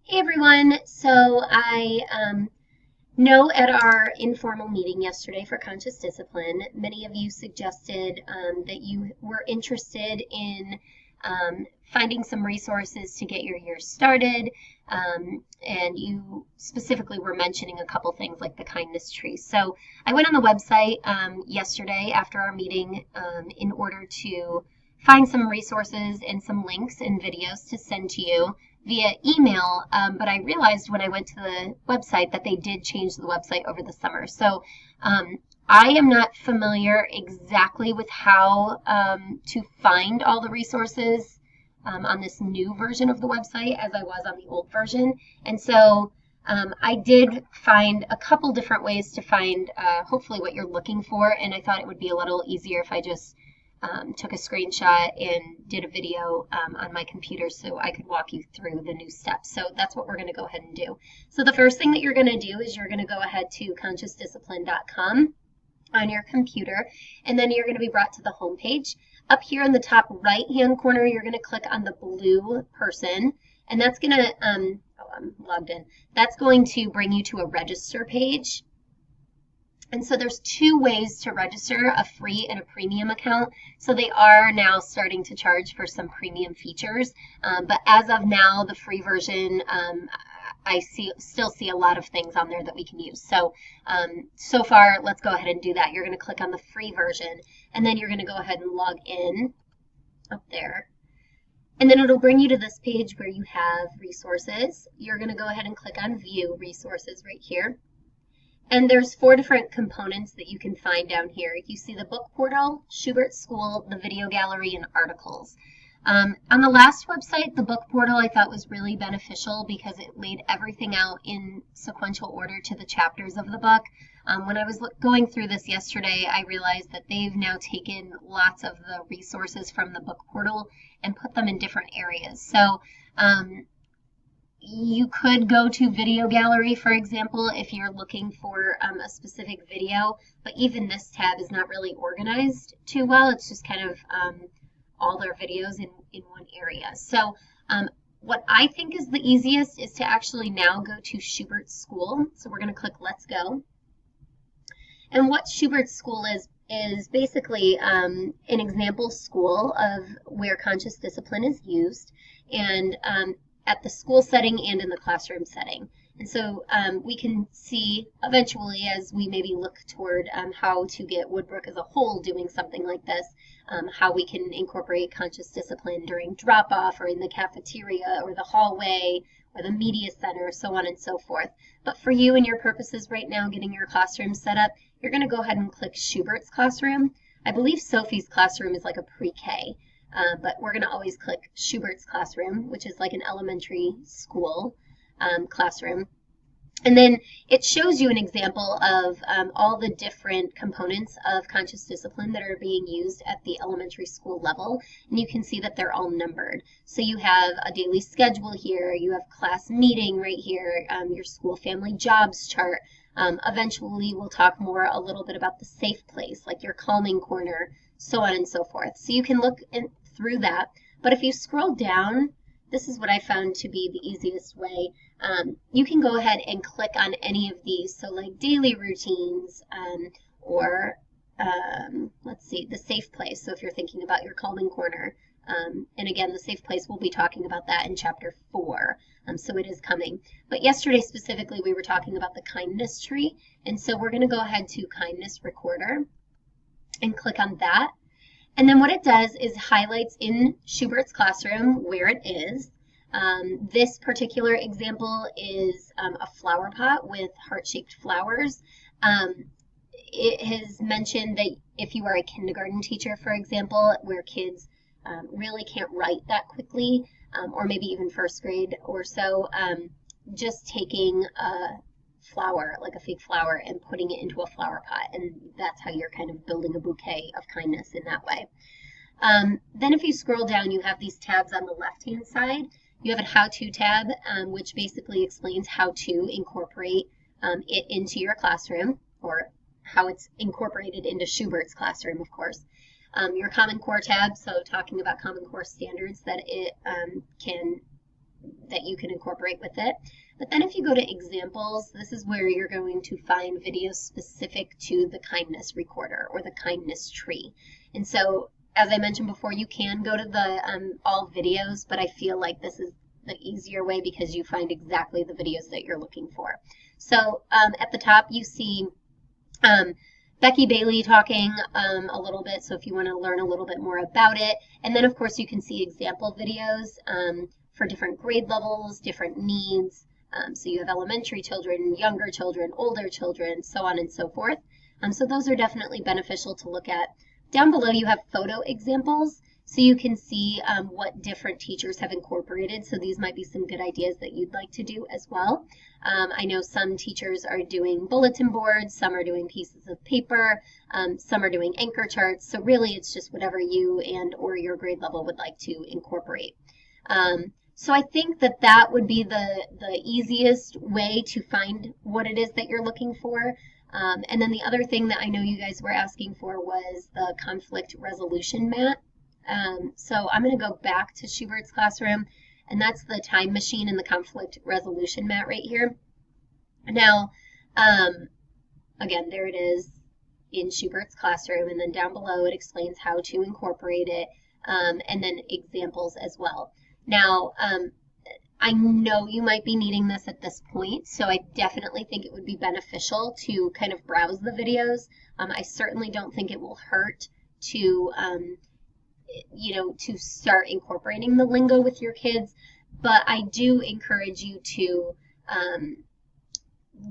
Hey everyone. So I know at our informal meeting yesterday for Conscious Discipline, many of you suggested that you were interested in finding some resources to get your year started. And you specifically were mentioning a couple things like the kindness tree. So I went on the website yesterday after our meeting in order to find some resources and some links and videos to send to you via email, but I realized when I went to the website that they did change the website over the summer. So I am not familiar exactly with how to find all the resources on this new version of the website as I was on the old version. And so I did find a couple different ways to find hopefully what you're looking for, and I thought it would be a little easier if I just took a screenshot and did a video on my computer so I could walk you through the new steps. So that's what we're going to go ahead and do. So the first thing that you're going to do is you're going to go ahead to consciousdiscipline.com on your computer, and then you're going to be brought to the home page. Up here in the top right hand corner, you're going to click on the blue person, and that's going to, I'm logged in, that's going to bring you to a register page. And so there's two ways to register, a free and a premium account. So they are now starting to charge for some premium features. But as of now, the free version, I still see a lot of things on there that we can use. So, so far, let's go ahead and do that. You're going to click on the free version, and then you're going to go ahead and log in up there. And then it'll bring you to this page where you have resources. You're going to go ahead and click on View Resources right here. And there's four different components that you can find down here. You see the book portal, Schubert School, the video gallery, and articles. On the last website, the book portal I thought was really beneficial because it laid everything out in sequential order to the chapters of the book. When I was going through this yesterday, I realized that they've now taken lots of the resources from the book portal and put them in different areas. So you could go to Video Gallery, for example, if you're looking for a specific video, but even this tab is not really organized too well. It's just kind of all their videos in one area. So what I think is the easiest is to actually now go to Schubert School. So we're going to click Let's Go. And what Schubert School is basically an example school of where conscious discipline is used, and at the school setting and in the classroom setting. And so we can see eventually as we maybe look toward how to get Woodbrook as a whole doing something like this, how we can incorporate conscious discipline during drop-off or in the cafeteria or the hallway or the media center, so on and so forth. But for you and your purposes right now, getting your classroom set up, you're going to go ahead and click Schubert's classroom. I believe Sophie's classroom is like a pre-K. But we're going to always click Schubert's classroom, which is like an elementary school classroom. And then it shows you an example of all the different components of conscious discipline that are being used at the elementary school level. And you can see that they're all numbered. So you have a daily schedule here, you have class meeting right here, your school family jobs chart. Eventually we'll talk a little bit about the safe place, like your calming corner, so on and so forth. So you can look through that. But if you scroll down, this is what I found to be the easiest way. You can go ahead and click on any of these. So like daily routines or let's see, the safe place. So if you're thinking about your calming corner, and again, the safe place, we'll be talking about that in chapter 4. So it is coming. But yesterday specifically, we were talking about the kindness tree. And so we're going to go ahead to kindness recorder and click on that. And then what it does is highlights in Schubert's classroom where it is. This particular example is a flower pot with heart-shaped flowers. It has mentioned that if you are a kindergarten teacher, for example, where kids really can't write that quickly, or maybe even first grade or so, just taking a flower, like a fake flower, and putting it into a flower pot, and that's how you're kind of building a bouquet of kindness in that way. Then if you scroll down, you have these tabs on the left-hand side. You have a how-to tab, which basically explains how to incorporate it into your classroom, or how it's incorporated into Schubert's classroom, of course. Your Common Core tab, so talking about Common Core standards that it can that you can incorporate with it. But then if you go to examples, this is where you're going to find videos specific to the kindness recorder or the kindness tree. And so, as I mentioned before, you can go to the all videos, but I feel like this is the easier way because you find exactly the videos that you're looking for. So at the top you see Becky Bailey talking a little bit, so if you want to learn a little bit more about it. And then of course you can see example videos for different grade levels, different needs. So you have elementary children, younger children, older children, so on and so forth. So those are definitely beneficial to look at. Down below you have photo examples, so you can see what different teachers have incorporated. So these might be some good ideas that you'd like to do as well. I know some teachers are doing bulletin boards, some are doing pieces of paper, some are doing anchor charts. So really it's just whatever you and or your grade level would like to incorporate. So I think that that would be the easiest way to find what it is that you're looking for. And then the other thing that I know you guys were asking for was the conflict resolution mat. So I'm going to go back to Schubert's Classroom, and that's the time machine and the conflict resolution mat right here. Now, again, there it is in Schubert's Classroom, and then down below it explains how to incorporate it, and then examples as well. Now, I know you might be needing this at this point, so I definitely think it would be beneficial to kind of browse the videos. I certainly don't think it will hurt to to start incorporating the lingo with your kids, but I do encourage you to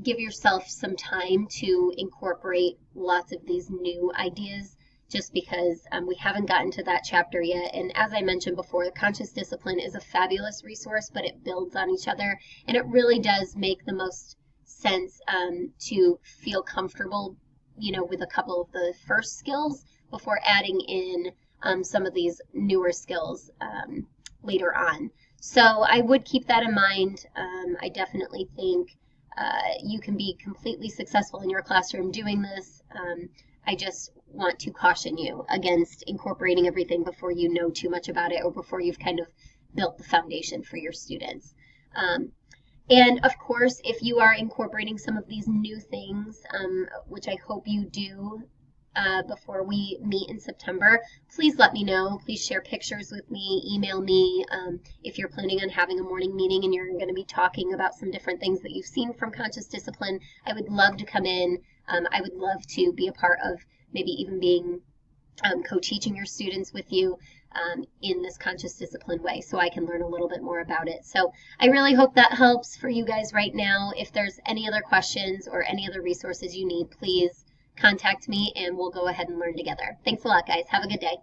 give yourself some time to incorporate lots of these new ideas, just because we haven't gotten to that chapter yet. And as I mentioned before, Conscious Discipline is a fabulous resource, but it builds on each other, and it really does make the most sense to feel comfortable, with a couple of the first skills before adding in some of these newer skills later on. So I would keep that in mind. I definitely think you can be completely successful in your classroom doing this. I just want to caution you against incorporating everything before you know too much about it or before you've kind of built the foundation for your students. And of course, if you are incorporating some of these new things, which I hope you do before we meet in September, please let me know. Please share pictures with me, email me. If you're planning on having a morning meeting and you're going to be talking about some different things that you've seen from Conscious Discipline, I would love to come in. I would love to be a part of maybe even being co-teaching your students with you in this Conscious Discipline way, so I can learn a little bit more about it. So I really hope that helps for you guys right now. If there's any other questions or any other resources you need, please contact me and we'll go ahead and learn together. Thanks a lot, guys. Have a good day.